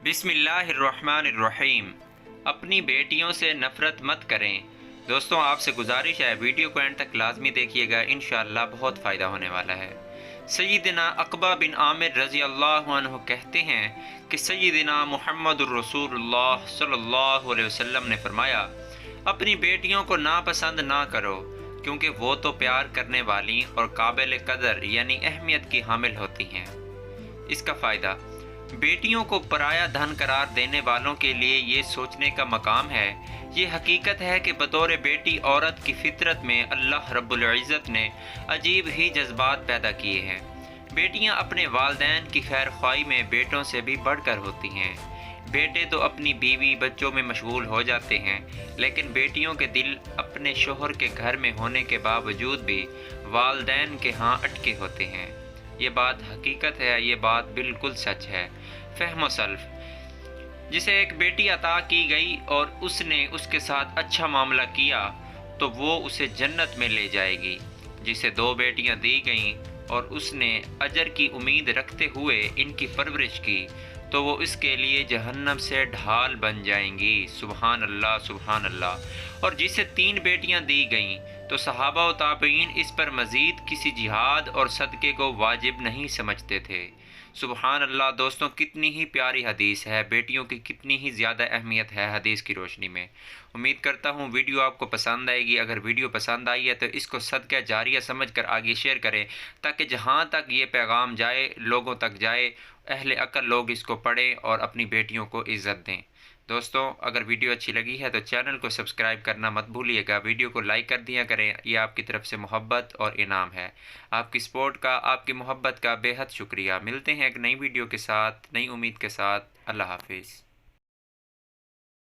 بسم اللہ الرحمن الرحیم۔ اپنی بیٹیوں سے نفرت مت کریں۔ دوستوں، آپ سے گزارش ہے ویڈیو کو اینڈ تک لازمی دیکھیے گا، انشاءاللہ بہت فائدہ ہونے والا ہے۔ سیدنا عقبہ بن عامر رضی اللہ عنہ کہتے ہیں کہ سیدنا محمد الرسول اللہ صلی اللہ علیہ وسلم نے فرمایا، اپنی بیٹیوں کو ناپسند نہ کرو، کیونکہ وہ تو پیار کرنے والی اور قابل قدر یعنی اہمیت کی حامل ہوتی ہیں۔ اس کا فائدہ، بیٹیوں کو پرایا دھن قرار دینے والوں کے لیے یہ سوچنے کا مقام ہے، یہ حقیقت ہے کہ بطور بیٹی عورت کی فطرت میں اللہ رب العزت نے عجیب ہی جذبات پیدا کیے ہیں۔ بیٹیاں اپنے والدین کی خیر خواہی میں بیٹوں سے بھی بڑھ کر ہوتی ہیں۔ بیٹے تو اپنی بیوی بچوں میں مشغول ہو جاتے ہیں، لیکن بیٹیوں کے دل اپنے شوہر کے گھر میں ہونے کے باوجود بھی والدین کے ہاں اٹکے ہوتے ہیں۔ یہ بات حقیقت ہے، یہ بات بالکل سچ ہے۔ فہم و سلف، جسے ایک بیٹی عطا کی گئی اور اس نے اس کے ساتھ اچھا معاملہ کیا تو وہ اسے جنت میں لے جائے گی۔ جسے دو بیٹیاں دی گئیں اور اس نے اجر کی امید رکھتے ہوئے ان کی پرورش کی تو وہ اس کے لیے جہنم سے ڈھال بن جائیں گی۔ سبحان اللہ، سبحان اللہ۔ اور جسے تین بیٹیاں دی گئیں تو صحابہ و تابعین اس پر مزید کسی جہاد اور صدقے کو واجب نہیں سمجھتے تھے۔ سبحان اللہ۔ دوستوں، کتنی ہی پیاری حدیث ہے، بیٹیوں کی کتنی ہی زیادہ اہمیت ہے حدیث کی روشنی میں۔ امید کرتا ہوں ویڈیو آپ کو پسند آئے گی۔ اگر ویڈیو پسند آئی ہے تو اس کو صدقہ جاریہ سمجھ کر آگے شیئر کریں، تاکہ جہاں تک یہ پیغام جائے، لوگوں تک جائے، اہل عقل لوگ اس کو پڑھیں اور اپنی بیٹیوں کو عزت دیں۔ دوستوں، اگر ویڈیو اچھی لگی ہے تو چینل کو سبسکرائب کرنا مت بھولیے گا، ویڈیو کو لائک کر دیا کریں، یہ آپ کی طرف سے محبت اور انعام ہے۔ آپ کی سپورٹ کا، آپ کی محبت کا بے حد شکریہ۔ ملتے ہیں ایک نئی ویڈیو کے ساتھ، نئی امید کے ساتھ۔ اللہ حافظ۔